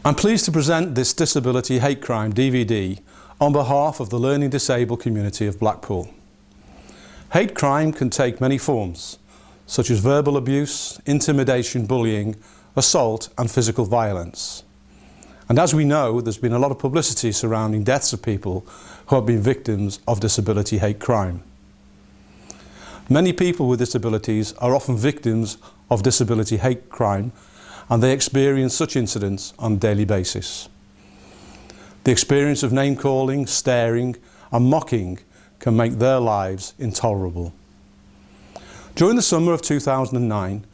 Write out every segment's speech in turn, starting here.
I'm pleased to present this Disability Hate Crime DVD on behalf of the learning disabled community of Blackpool. Hate crime can take many forms, such as verbal abuse, intimidation, bullying, assault and physical violence. And as we know, there's been a lot of publicity surrounding deaths of people who have been victims of disability hate crime. Many people with disabilities are often victims of disability hate crime, and they experience such incidents on a daily basis. The experience of name-calling, staring and mocking can make their lives intolerable. During the summer of 2009,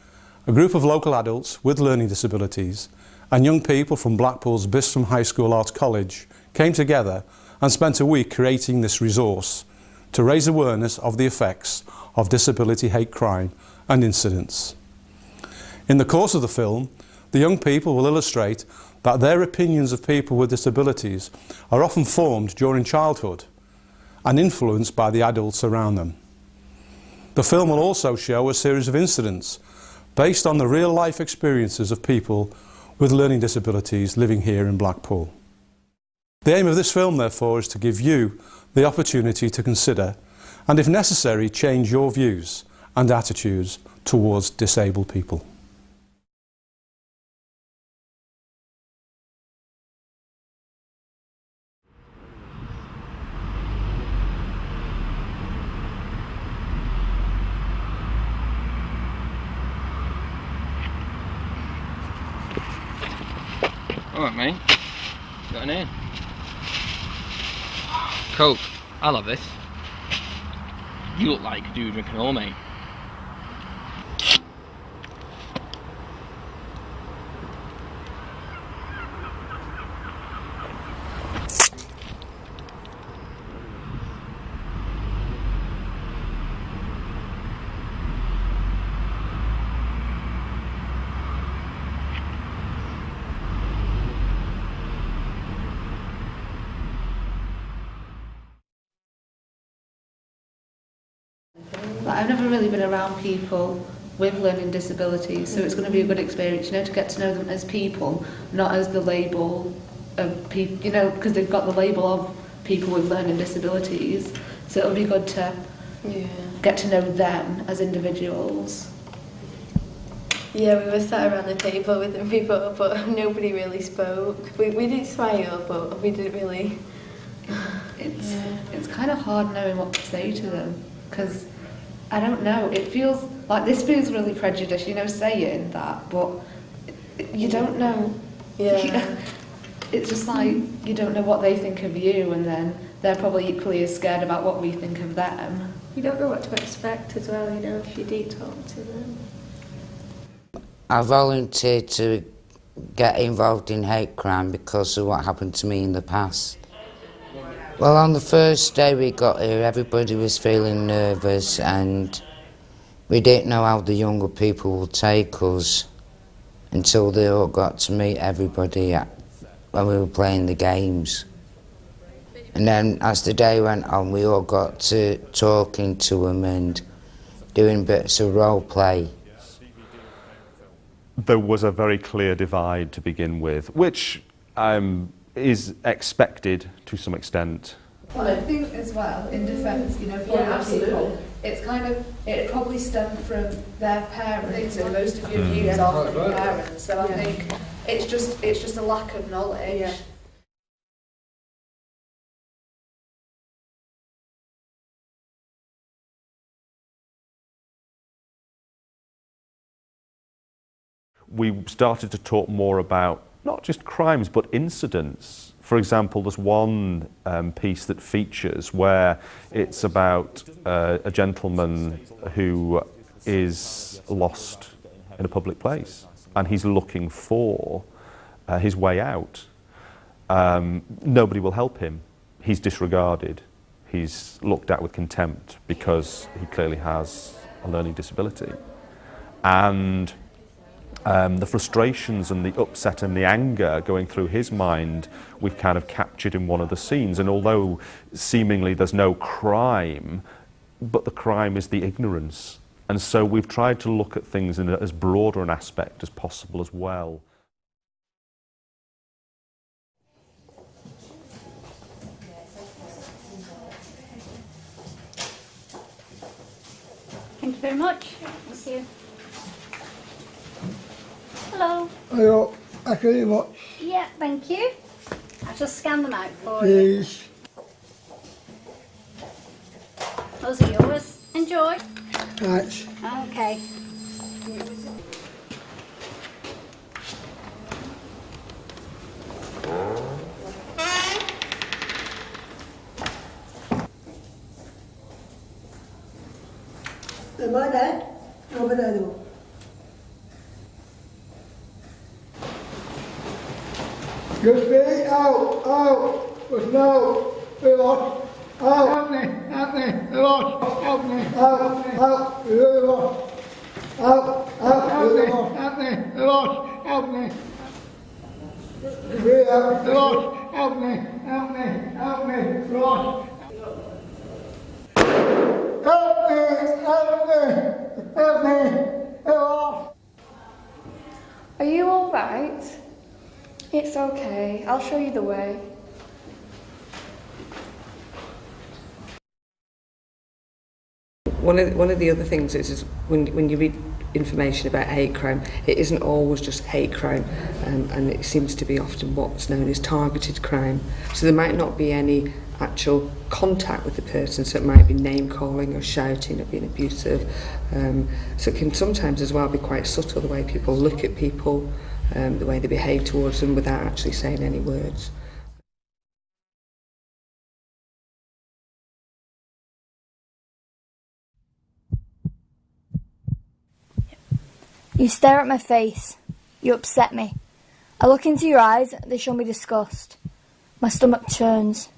a group of local adults with learning disabilities and young people from Blackpool's Bispham High School Arts College came together and spent a week creating this resource to raise awareness of the effects of disability hate crime and incidents. In the course of the film, the young people will illustrate that their opinions of people with disabilities are often formed during childhood and influenced by the adults around them. The film will also show a series of incidents based on the real-life experiences of people with learning disabilities living here in Blackpool. The aim of this film, therefore, is to give you the opportunity to consider and, if necessary, change your views and attitudes towards disabled people. Alright mate, got an in. Coke, I love this. You look like you drink an all, mate. I've never really been around people with learning disabilities, so it's going to be a good experience, to get to know them as people, not as the label of people, because they've got the label of people with learning disabilities. So it'll be good to get to know them as individuals. Yeah, we were sat around the table with them people, but nobody really spoke. We did smile, but we didn't really. It's kind of hard knowing what to say to them, because I don't know, it feels like this feels really prejudiced, saying that, but you don't know. Yeah. It's just like you don't know what they think of you, and then they're probably equally as scared about what we think of them. You don't know what to expect as well, if you do talk to them. I volunteered to get involved in hate crime because of what happened to me in the past. Well, on the first day we got here, everybody was feeling nervous and we didn't know how the younger people would take us until they all got to meet everybody when we were playing the games. And then as the day went on, we all got to talking to them and doing bits of role play. There was a very clear divide to begin with, which is expected to some extent. Well, I think as well, in defence, for people, it's it probably stemmed from their parents, and most of your views are from parents, so I think it's just a lack of knowledge. Yeah. We started to talk more about not just crimes but incidents. For example, there's one piece that features where it's about a gentleman who is lost in a public place and he's looking for his way out. Nobody will help him. He's disregarded. He's looked at with contempt because he clearly has a learning disability. And the frustrations and the upset and the anger going through his mind, we've kind of captured in one of the scenes. And although seemingly there's no crime, but the crime is the ignorance. And so we've tried to look at things in as broader an aspect as possible as well. Thank you very much. Thank you. Hello. Hello, thank you very much. Yeah, thank you. I'll just scan them out for Please. you. Those are yours. Enjoy. Thanks. Okay. Am I there? Over there, though. Just me, out, just no, we're lost, help me, we're lost, help me, we're lost, help me, we're lost, help me, we're lost, help me, we're lost. Help me, we're lost. Are you all right? It's okay. I'll show you the way. One of the other things is when you read information about hate crime, it isn't always just hate crime, and it seems to be often what's known as targeted crime. So there might not be any actual contact with the person, so it might be name calling or shouting or being abusive. So it can sometimes as well be quite subtle, the way people look at people, the way they behave towards them without actually saying any words. You stare at my face. You upset me. I look into your eyes, they show me disgust. My stomach churns.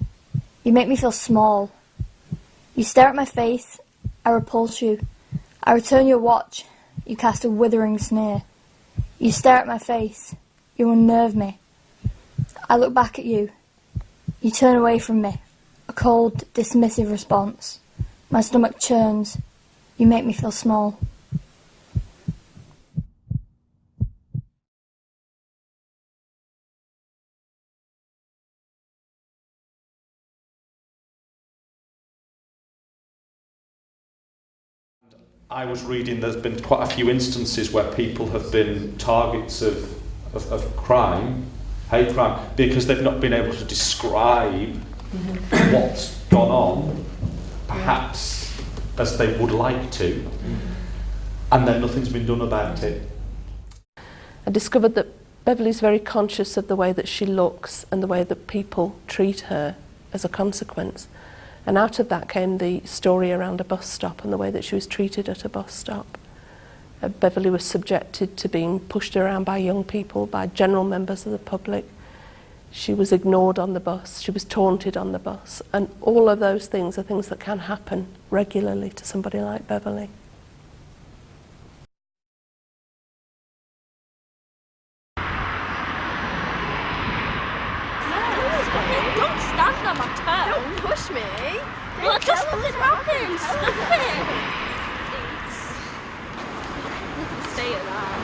You make me feel small. You stare at my face, I repulse you. I return your watch, you cast a withering sneer. You stare at my face, you unnerve me. I look back at you. You turn away from me. A cold, dismissive response. My stomach churns. You make me feel small. I was reading there's been quite a few instances where people have been targets of crime, hate crime, because they've not been able to describe what's gone on, perhaps as they would like to, and then nothing's been done about it. I discovered that Beverly's very conscious of the way that she looks and the way that people treat her as a consequence. And out of that came the story around a bus stop and the way that she was treated at a bus stop. Beverly was subjected to being pushed around by young people, by general members of the public. She was ignored on the bus, she was taunted on the bus, and all of those things are things that can happen regularly to somebody like Beverly. Don't stand on my toe. Don't push me. Well, just nothing happens. Stop it. You can stay at that.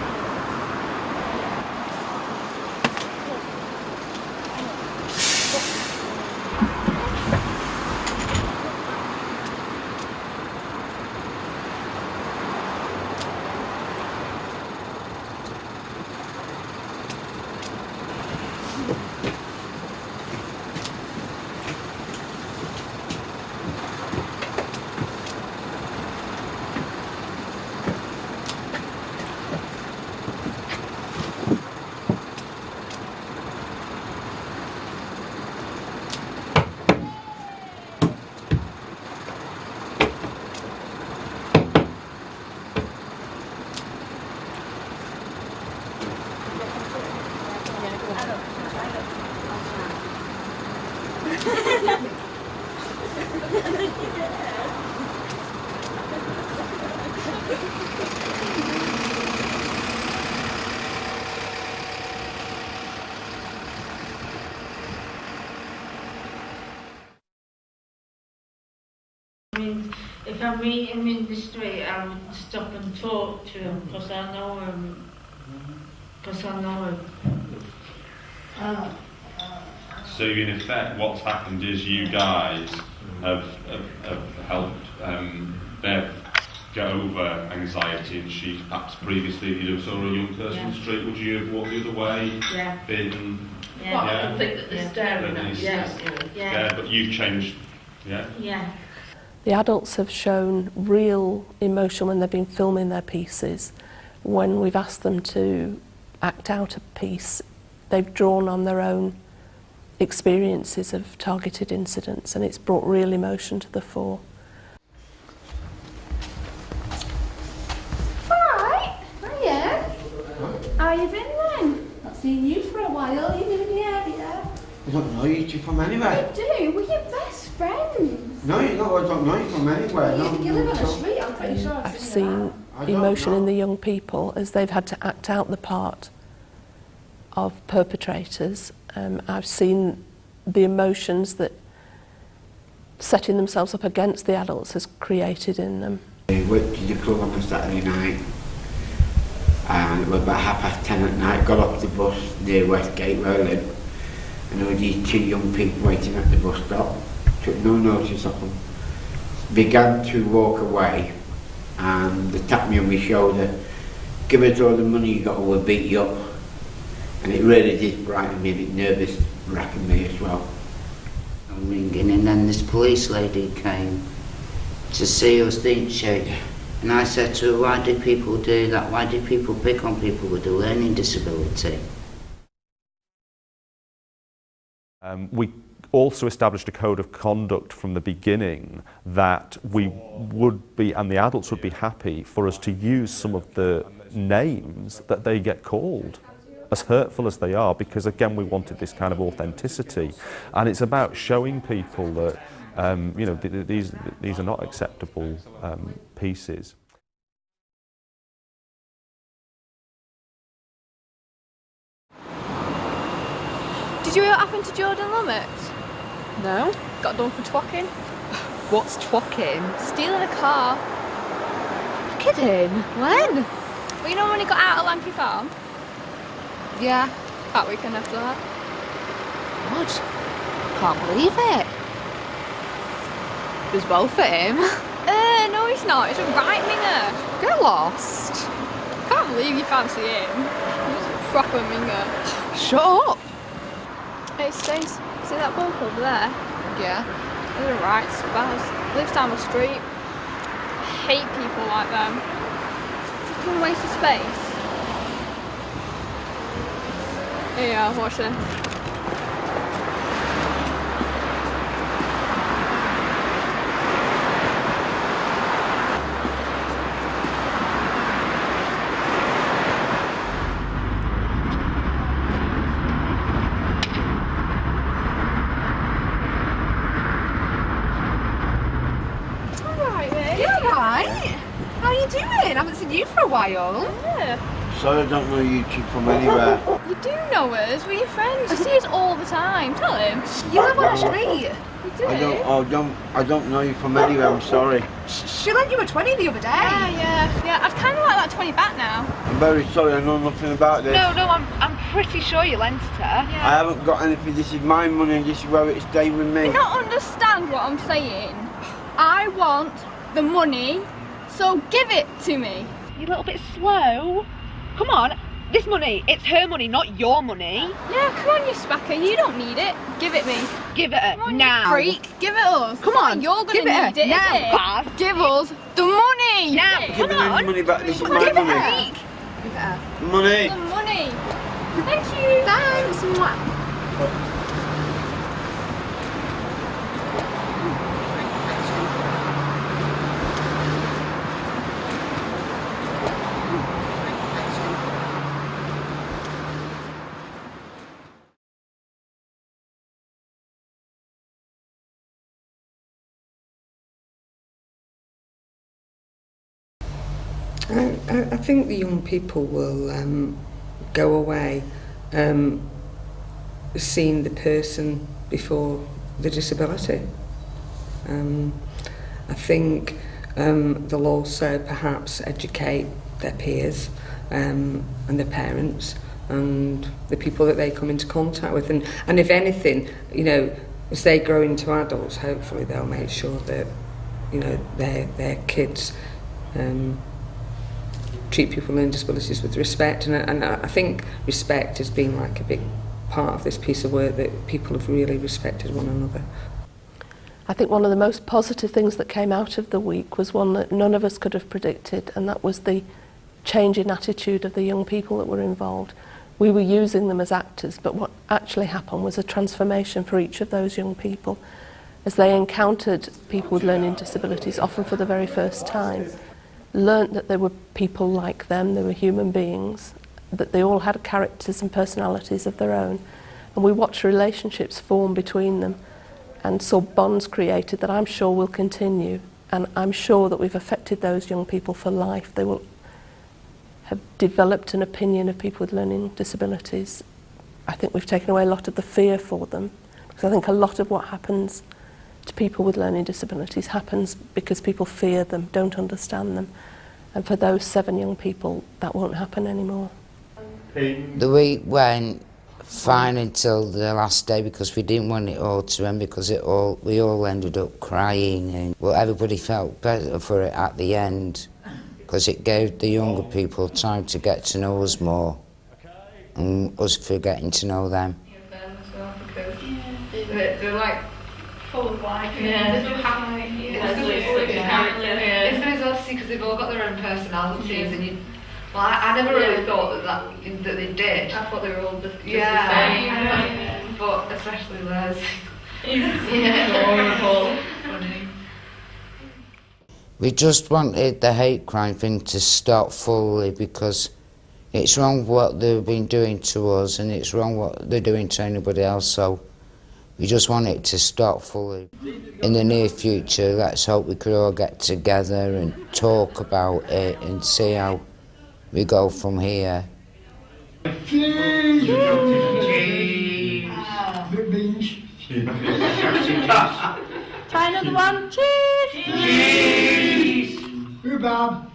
If I meet him in the street, I would stop and talk to him because I know him. So in effect, what's happened is you guys have helped Bev get over anxiety and she perhaps previously, if you saw a young person on the street, would you have walked the other way? Yeah. Been... Yeah. Yeah. I think that they're staring at you. Yeah, but you've changed, yeah? Yeah. The adults have shown real emotion when they've been filming their pieces. When we've asked them to act out a piece, they've drawn on their own experiences of targeted incidents, and it's brought real emotion to the fore. Alright, hiya. How you been then? Not seen you for a while, you live in the area. I don't know you two from anywhere. You do? We're your best friends. No, you know, I don't know you from anywhere. You live on the street, I'm pretty sure I've seen emotion in the young people as they've had to act out the part of perpetrators. I've seen the emotions that setting themselves up against the adults has created in them. We went to the club on a Saturday night, and it was about 10:30 at night. Got off the bus near Westgate where I live, and there were these two young people waiting at the bus stop. Took no notice of them. Began to walk away, and they tapped me on my shoulder. Give us all the money you got or we'll beat you up. And it really did frighten me, a bit nervous wracking me as well. I'm ringing, and then this police lady came to see us, didn't she? And I said to her, why do people do that? Why do people pick on people with a learning disability? We also established a code of conduct from the beginning that we would be, and the adults would be happy for us to use some of the names that they get called, as hurtful as they are, because again we wanted this kind of authenticity, and it's about showing people that you know, these are not acceptable pieces. Did you hear what happened to Jordan Lummett? No. Got done for twacking. What's twacking? Stealing a car. Kidding? When? Well, you know when he got out of Lanky Farm? Yeah, that weekend after that. What? Can't believe it. It was well for him. No he's not, he's a right minger. Get lost. Can't believe you fancy him. He's a proper minger. Shut up. Hey Stace, see that bloke over there? Yeah. He's a right spaz. Lives down the street. I hate people like them. Fucking waste of space. Yeah, watch this. I haven't seen you for a while. Yeah. Sorry, I don't know you two from anywhere. You do know us, we're your friends. You see us all the time. Tell him. You live on the street. You do. I don't know you from anywhere, I'm sorry. She lent you a 20 the other day. Yeah. I'd kind of like that 20 back now. I'm very sorry, I know nothing about this. No, I'm pretty sure you lent it her. Yeah. I haven't got anything, this is my money and this is where it's staying with me. You don't understand what I'm saying. I want the money. So give it to me. You're a little bit slow. Come on, this money, it's her money, not your money. Yeah, come on you spacker, you don't need it. Give it me. Give it her, come on, now. You freak, give it us. Come on, you're gonna give need it, now, is it? Paz. Give us the money. Now, Give me the money back, this is my give money. It give it her. Money. The money. Thank you. Thanks. Mwah. I think the young people will go away seeing the person before the disability. I think they'll also perhaps educate their peers and their parents and the people that they come into contact with, and if anything, you know, as they grow into adults, hopefully they'll make sure that, you know, their kids treat people with learning disabilities with respect, and I think respect has been like a big part of this piece of work, that people have really respected one another. I think one of the most positive things that came out of the week was one that none of us could have predicted, and that was the change in attitude of the young people that were involved. We were using them as actors, but what actually happened was a transformation for each of those young people as they encountered people with learning disabilities, often for the very first time, learnt that there were people like them, they were human beings, that they all had characters and personalities of their own, and we watched relationships form between them and saw bonds created that I'm sure will continue, and I'm sure that we've affected those young people for life. They will have developed an opinion of people with learning disabilities. I think we've taken away a lot of the fear for them, because I think a lot of what happens to people with learning disabilities happens because people fear them, don't understand them, and for those 7 young people that won't happen anymore. The week went fine until the last day, because we didn't want it all to end, because we all ended up crying, and well, everybody felt better for it at the end, because it gave the younger people time to get to know us more, and us for getting to know them. They're like full of life. There's no happy. It's been exhausting because they've all got their own personalities, and I never really thought that they did. I thought they were all just the same. But especially Les. Adorable. Funny. We just wanted the hate crime thing to stop fully, because it's wrong what they've been doing to us, and it's wrong what they're doing to anybody else, so we just want it to stop fully. In the near future, let's hope we could all get together and talk about it and see how we go from here. Cheese! Try another one. Cheese! Cheese! Rhubarb!